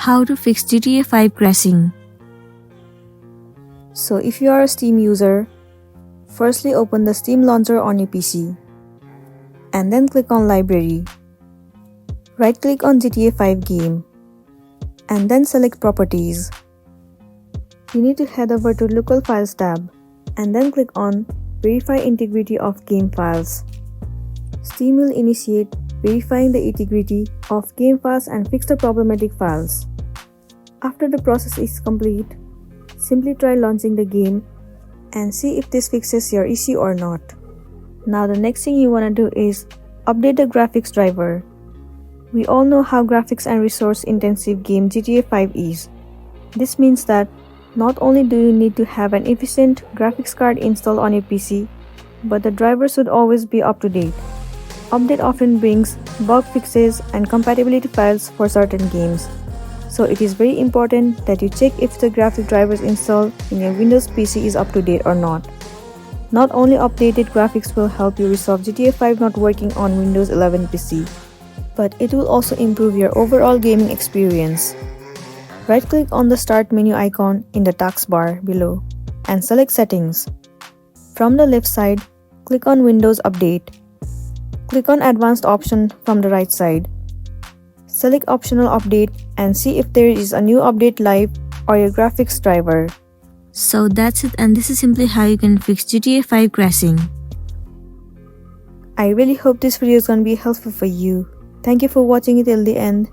How to fix GTA 5 crashing. So if you are a Steam user, firstly open the Steam launcher on your PC and then click on Library. Right click on GTA 5 game and then select Properties. You need to head over to Local Files tab and then click on Verify Integrity of Game Files. Steam will initiate verifying the integrity of game files and fix the problematic files. After the process is complete, simply try launching the game and see if this fixes your issue or not. Now the next thing you want to do is update the graphics driver. We all know how graphics and resource intensive game GTA 5 is. This means that not only do you need to have an efficient graphics card installed on your PC, but the driver should always be up to date. Update often brings bug fixes and compatibility files for certain games. So it is very important that you check if the graphic drivers installed in your Windows PC is up to date or not. Not only updated graphics will help you resolve GTA 5 not working on Windows 11 PC, but it will also improve your overall gaming experience. Right-click on the Start menu icon in the taskbar below and select Settings. From the left side, click on Windows Update. Click on Advanced option from the right side. Select Optional Update and see if there is a new update live or your graphics driver. So that's it, and this is simply how you can fix GTA 5 crashing. I really hope this video is going to be helpful for you. Thank you for watching it till the end.